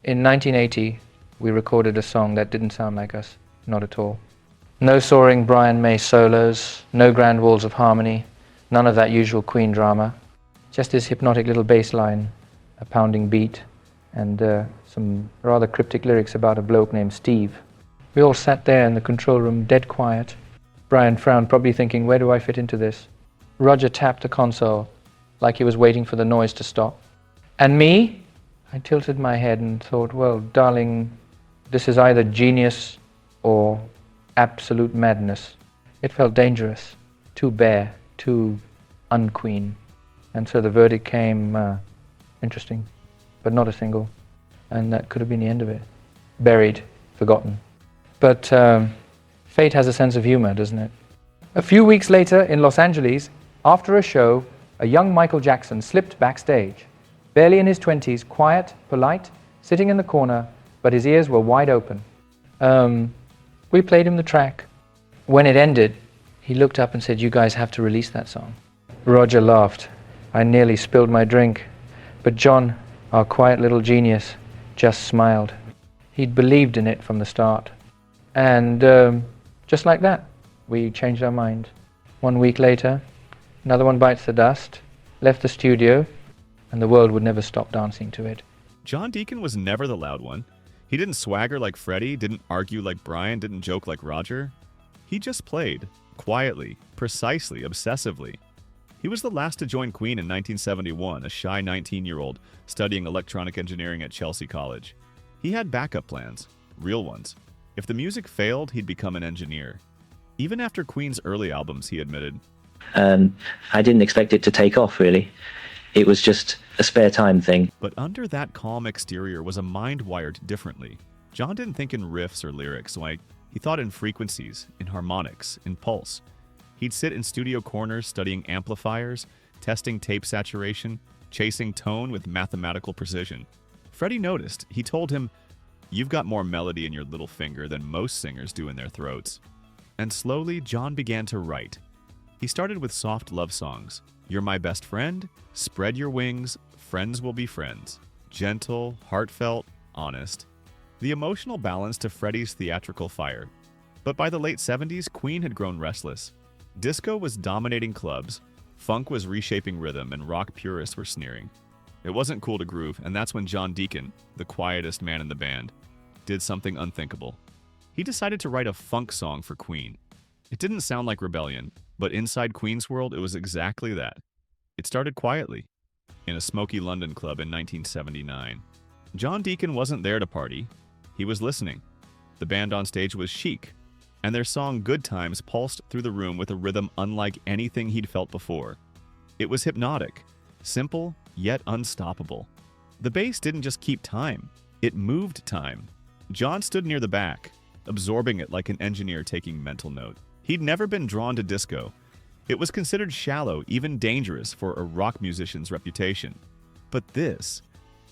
In 1980, we recorded a song that didn't sound like us, not at all. No soaring Brian May solos, no grand walls of harmony, none of that usual Queen drama. Just this hypnotic little bass line, a pounding beat, and some rather cryptic lyrics about a bloke named Steve. We all sat there in the control room, dead quiet. Brian frowned, probably thinking, where do I fit into this? Roger tapped the console, like he was waiting for the noise to stop. And me? I tilted my head and thought, well, darling, this is either genius or absolute madness. It felt dangerous, too bare, too unqueen. And so the verdict came, interesting, but not a single. And that could have been the end of it. Buried, forgotten. But fate has a sense of humor, doesn't it? A few weeks later in Los Angeles, after a show, a young Michael Jackson slipped backstage. Barely in his 20s, quiet, polite, sitting in the corner, but his ears were wide open. We played him the track. When it ended, he looked up and said, you guys have to release that song. Roger laughed. I nearly spilled my drink. But John, our quiet little genius, just smiled. He'd believed in it from the start. And just like that, we changed our mind. 1 week later, another one bites the dust, left the studio, and the world would never stop dancing to it. John Deacon was never the loud one. He didn't swagger like Freddie, didn't argue like Brian, didn't joke like Roger. He just played, quietly, precisely, obsessively. He was the last to join Queen in 1971, a shy 19-year-old studying electronic engineering at Chelsea College. He had backup plans, real ones. If the music failed, he'd become an engineer. Even after Queen's early albums, he admitted. I didn't expect it to take off, really. It was just a spare time thing. But under that calm exterior was a mind wired differently. John didn't think in riffs or lyrics, he thought in frequencies, in harmonics, in pulse. He'd sit in studio corners studying amplifiers, testing tape saturation, chasing tone with mathematical precision. Freddie noticed. He told him, you've got more melody in your little finger than most singers do in their throats. And slowly, John began to write. He started with soft love songs. You're My Best Friend, Spread Your Wings, Friends Will Be Friends. Gentle, heartfelt, honest. The emotional balance to Freddie's theatrical fire. But by the late 70s, Queen had grown restless. Disco was dominating clubs, funk was reshaping rhythm, and rock purists were sneering. It wasn't cool to groove, and that's when John Deacon, the quietest man in the band, did something unthinkable. He decided to write a funk song for Queen. It didn't sound like rebellion, but inside Queen's world, it was exactly that. It started quietly, in a smoky London club in 1979. John Deacon wasn't there to party. He was listening. The band on stage was chic, and their song Good Times pulsed through the room with a rhythm unlike anything he'd felt before. It was hypnotic, simple, yet unstoppable. The bass didn't just keep time, it moved time. John stood near the back, absorbing it like an engineer taking mental note. He'd never been drawn to disco. It was considered shallow, even dangerous for a rock musician's reputation. But this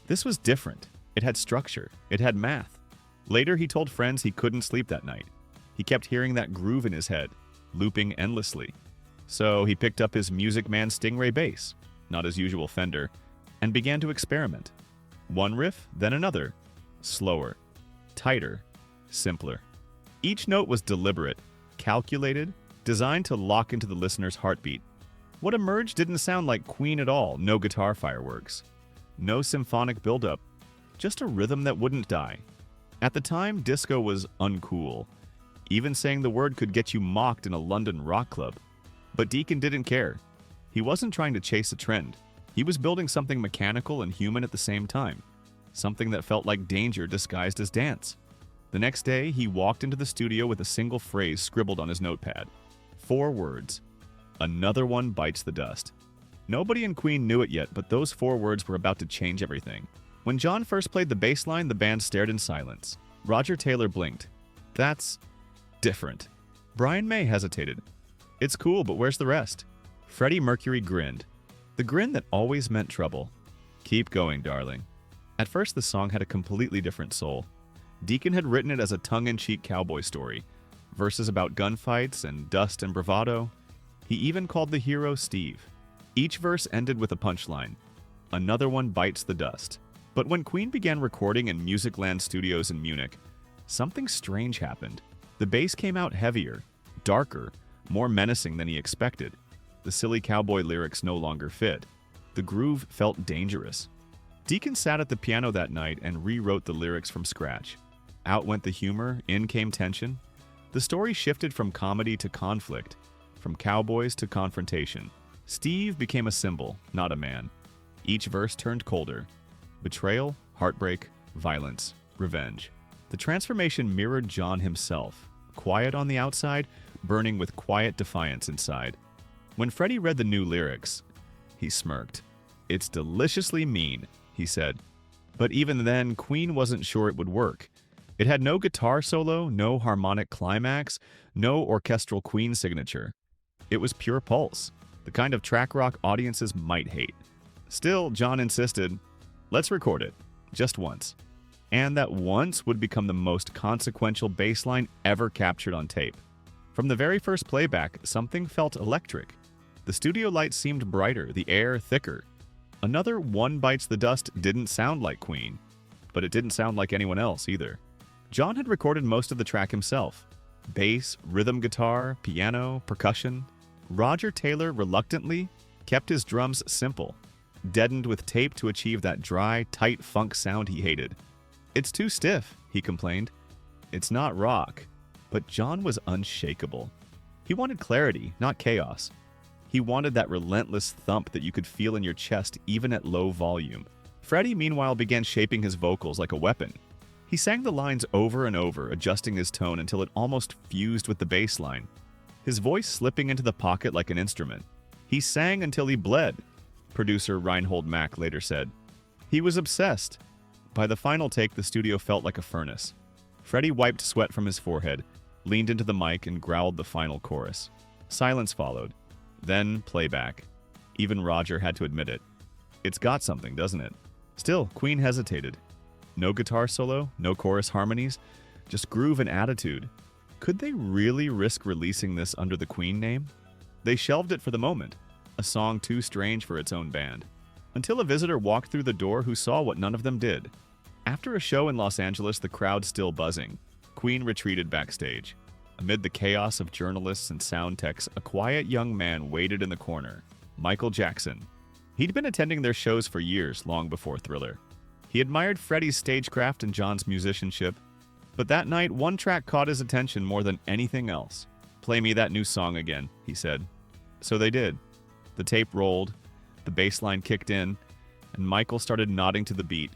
was different. It had structure. It had math. Later, he told friends he couldn't sleep that night. He kept hearing that groove in his head, looping endlessly. So he picked up his Music Man Stingray bass, not his usual Fender, and began to experiment. One riff, then another. Slower, tighter, simpler. Each note was deliberate, calculated, designed to lock into the listener's heartbeat. What emerged didn't sound like Queen at all. No guitar fireworks. No symphonic buildup. Just a rhythm that wouldn't die. At the time, disco was uncool. Even saying the word could get you mocked in a London rock club. But Deacon didn't care. He wasn't trying to chase a trend. He was building something mechanical and human at the same time. Something that felt like danger disguised as dance. The next day, he walked into the studio with a single phrase scribbled on his notepad. 4 words. Another one bites the dust. Nobody in Queen knew it yet, but those 4 words were about to change everything. When John first played the bass line, the band stared in silence. Roger Taylor blinked. That's different. Brian May hesitated. It's cool, but where's the rest? Freddie Mercury grinned. The grin that always meant trouble. Keep going, darling. At first, the song had a completely different soul. Deacon had written it as a tongue-in-cheek cowboy story. Verses about gunfights and dust and bravado. He even called the hero Steve. Each verse ended with a punchline. Another one bites the dust. But when Queen began recording in Musicland studios in Munich, something strange happened. The bass came out heavier, darker, more menacing than he expected. The silly cowboy lyrics no longer fit. The groove felt dangerous. Deacon sat at the piano that night and rewrote the lyrics from scratch. Out went the humor, in came tension. The story shifted from comedy to conflict, from cowboys to confrontation. Steve became a symbol, not a man. Each verse turned colder. Betrayal, heartbreak, violence, revenge. The transformation mirrored John himself, quiet on the outside, burning with quiet defiance inside. When Freddie read the new lyrics, he smirked. "It's deliciously mean," he said. But even then, Queen wasn't sure it would work. It had no guitar solo, no harmonic climax, no orchestral Queen signature. It was pure pulse, the kind of track rock audiences might hate. Still, John insisted, "Let's record it, just once." And that once would become the most consequential bass line ever captured on tape. From the very first playback, something felt electric. The studio lights seemed brighter, the air thicker. Another One Bites the Dust didn't sound like Queen, but it didn't sound like anyone else either. John had recorded most of the track himself. Bass, rhythm guitar, piano, percussion. Roger Taylor reluctantly kept his drums simple, deadened with tape to achieve that dry, tight funk sound he hated. "It's too stiff," he complained. "It's not rock." But John was unshakable. He wanted clarity, not chaos. He wanted that relentless thump that you could feel in your chest even at low volume. Freddie, meanwhile, began shaping his vocals like a weapon. He sang the lines over and over, adjusting his tone until it almost fused with the bass line, his voice slipping into the pocket like an instrument. He sang until he bled, producer Reinhold Mack later said. He was obsessed. By the final take, the studio felt like a furnace. Freddie wiped sweat from his forehead, leaned into the mic, and growled the final chorus. Silence followed. Then playback. Even Roger had to admit it. It's got something, doesn't it? Still, Queen hesitated. No guitar solo, no chorus harmonies, just groove and attitude. Could they really risk releasing this under the Queen name? They shelved it for the moment, a song too strange for its own band. Until a visitor walked through the door who saw what none of them did. After a show in Los Angeles, the crowd still buzzing, Queen retreated backstage. Amid the chaos of journalists and sound techs, a quiet young man waited in the corner, Michael Jackson. He'd been attending their shows for years, long before Thriller. He admired Freddie's stagecraft and John's musicianship, but that night one track caught his attention more than anything else. "Play me that new song again," he said. So they did. The tape rolled, the bass line kicked in, and Michael started nodding to the beat.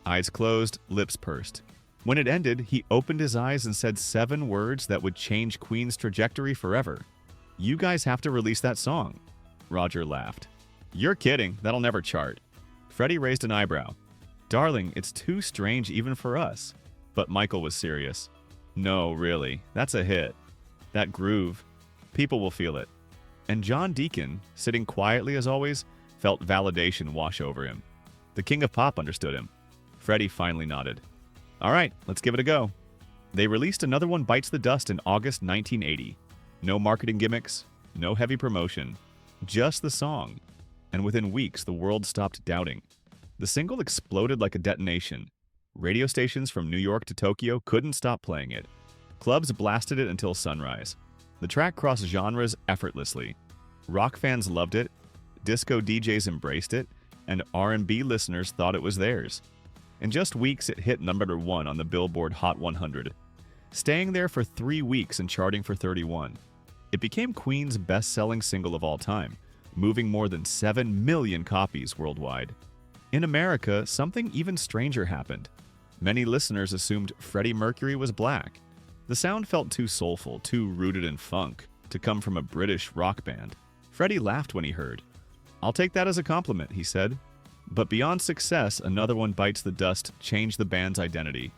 Eyes closed, lips pursed. When it ended, he opened his eyes and said 7 words that would change Queen's trajectory forever. "You guys have to release that song." Roger laughed. "You're kidding, that'll never chart." Freddie raised an eyebrow. "Darling, it's too strange even for us." But Michael was serious. "No, really, that's a hit. That groove, people will feel it." And John Deacon, sitting quietly as always, felt validation wash over him. The king of pop understood him. Freddie finally nodded. "All right, let's give it a go." They released Another One Bites the Dust in August 1980. No marketing gimmicks, no heavy promotion, just the song. And within weeks, the world stopped doubting. The single exploded like a detonation. Radio stations from New York to Tokyo couldn't stop playing it. Clubs blasted it until sunrise. The track crossed genres effortlessly. Rock fans loved it, disco DJs embraced it, and R&B listeners thought it was theirs. In just weeks, it hit number 1 on the Billboard Hot 100, staying there for 3 weeks and charting for 31. It became Queen's best-selling single of all time, moving more than 7 million copies worldwide. In America, something even stranger happened. Many listeners assumed Freddie Mercury was black. The sound felt too soulful, too rooted in funk, to come from a British rock band. Freddie laughed when he heard. "I'll take that as a compliment," he said. But beyond success, Another One Bites the Dust changed the band's identity.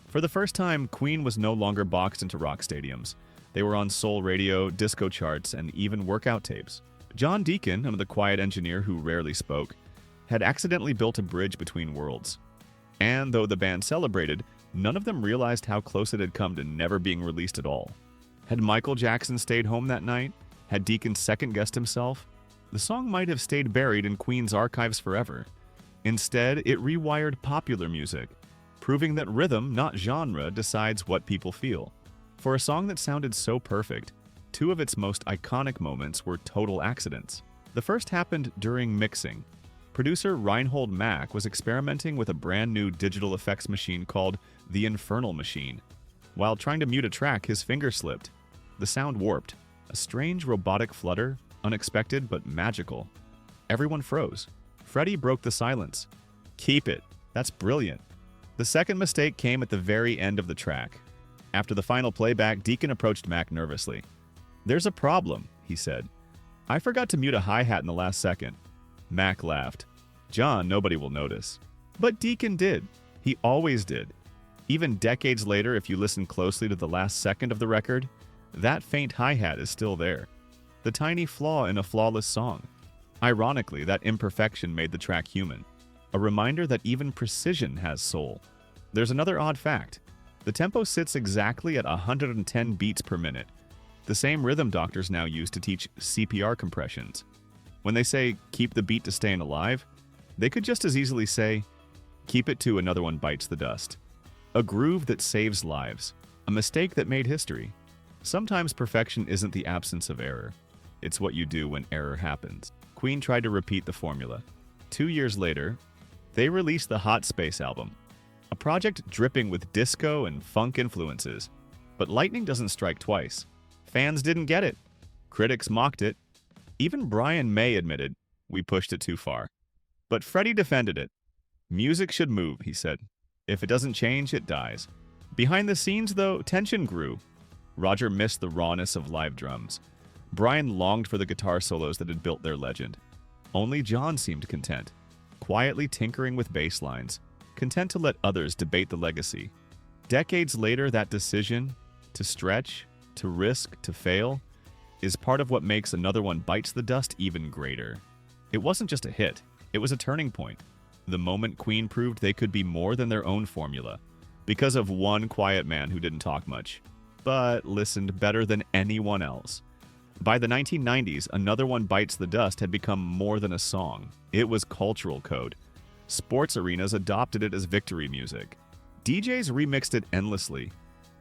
For the first time, Queen was no longer boxed into rock stadiums. They were on soul radio, disco charts, and even workout tapes. John Deacon, the quiet engineer who rarely spoke, had accidentally built a bridge between worlds. And though the band celebrated, none of them realized how close it had come to never being released at all. Had Michael Jackson stayed home that night? Had Deacon second-guessed himself? The song might have stayed buried in Queen's archives forever. Instead, it rewired popular music, proving that rhythm, not genre, decides what people feel. For a song that sounded so perfect, two of its most iconic moments were total accidents. The first happened during mixing. Producer Reinhold Mack was experimenting with a brand new digital effects machine called the Infernal Machine. While trying to mute a track, his finger slipped. The sound warped. A strange robotic flutter, unexpected but magical. Everyone froze. Freddie broke the silence. "Keep it. That's brilliant." The second mistake came at the very end of the track. After the final playback, Deacon approached Mack nervously. "There's a problem," he said. "I forgot to mute a hi-hat in the last second." Mack laughed. "John, nobody will notice." But Deacon did. He always did. Even decades later, if you listen closely to the last second of the record, that faint hi-hat is still there. The tiny flaw in a flawless song. Ironically, that imperfection made the track human. A reminder that even precision has soul. There's another odd fact. The tempo sits exactly at 110 beats per minute. The same rhythm doctors now use to teach CPR compressions. When they say, "keep the beat to staying alive," they could just as easily say, "keep it to another one bites the dust." A groove that saves lives. A mistake that made history. Sometimes perfection isn't the absence of error. It's what you do when error happens. Queen tried to repeat the formula. 2 years later, they released the Hot Space album, a project dripping with disco and funk influences. But lightning doesn't strike twice. Fans didn't get it. Critics mocked it. Even Brian May admitted, "We pushed it too far." But Freddie defended it. "Music should move," he said. "If it doesn't change, it dies." Behind the scenes, though, tension grew. Roger missed the rawness of live drums. Brian longed for the guitar solos that had built their legend. Only John seemed content, quietly tinkering with bass lines, content to let others debate the legacy. Decades later, that decision, to stretch, to risk, to fail, is part of what makes Another One Bites the Dust even greater. It wasn't just a hit, it was a turning point. The moment Queen proved they could be more than their own formula, because of one quiet man who didn't talk much, but listened better than anyone else. By the 1990s, Another One Bites the Dust had become more than a song. It was cultural code. Sports arenas adopted it as victory music. DJs remixed it endlessly.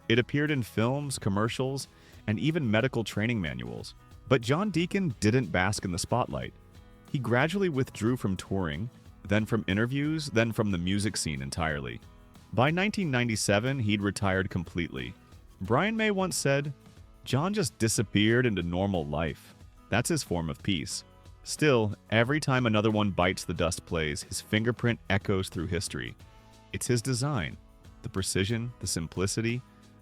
It appeared in films, commercials, and even medical training manuals. But John Deacon didn't bask in the spotlight. He gradually withdrew from touring, then from interviews, then from the music scene entirely. By 1997, he'd retired completely. Brian May once said, "John just disappeared into normal life." That's his form of peace. Still, every time Another One Bites the Dust plays, his fingerprint echoes through history. It's his design, the precision, the simplicity,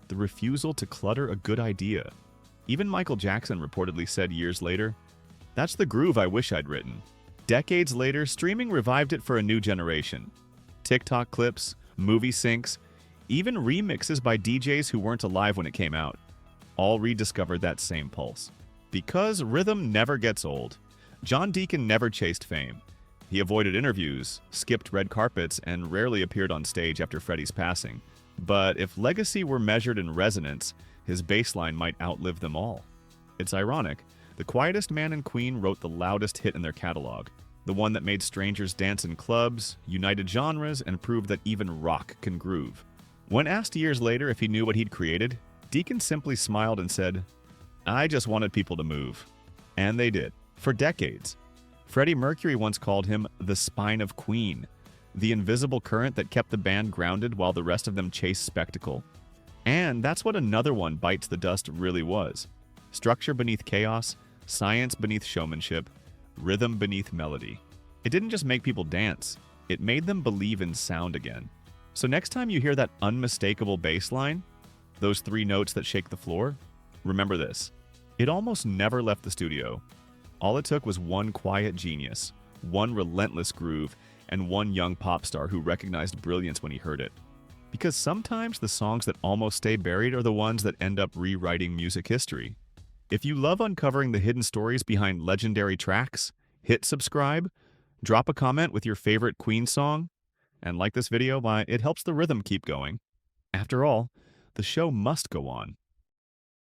the refusal to clutter a good idea. Even Michael Jackson reportedly said years later, "That's the groove I wish I'd written." Decades later, streaming revived it for a new generation. TikTok clips, movie syncs, even remixes by DJs who weren't alive when it came out, all rediscovered that same pulse. Because rhythm never gets old. John Deacon never chased fame. He avoided interviews, skipped red carpets, and rarely appeared on stage after Freddie's passing. But if legacy were measured in resonance, his bassline might outlive them all. It's ironic. The quietest man in Queen wrote the loudest hit in their catalog, the one that made strangers dance in clubs, united genres, and proved that even rock can groove. When asked years later if he knew what he'd created, Deacon simply smiled and said, "I just wanted people to move." And they did, for decades. Freddie Mercury once called him the spine of Queen, the invisible current that kept the band grounded while the rest of them chased spectacle. And that's what Another One Bites the Dust really was. Structure beneath chaos, science beneath showmanship, rhythm beneath melody. It didn't just make people dance, it made them believe in sound again. So next time you hear that unmistakable bass line, those 3 notes that shake the floor, remember this. It almost never left the studio. All it took was one quiet genius, one relentless groove, and one young pop star who recognized brilliance when he heard it. Because sometimes the songs that almost stay buried are the ones that end up rewriting music history. If you love uncovering the hidden stories behind legendary tracks, hit subscribe, drop a comment with your favorite Queen song, and like this video, it helps the rhythm keep going. After all, the show must go on.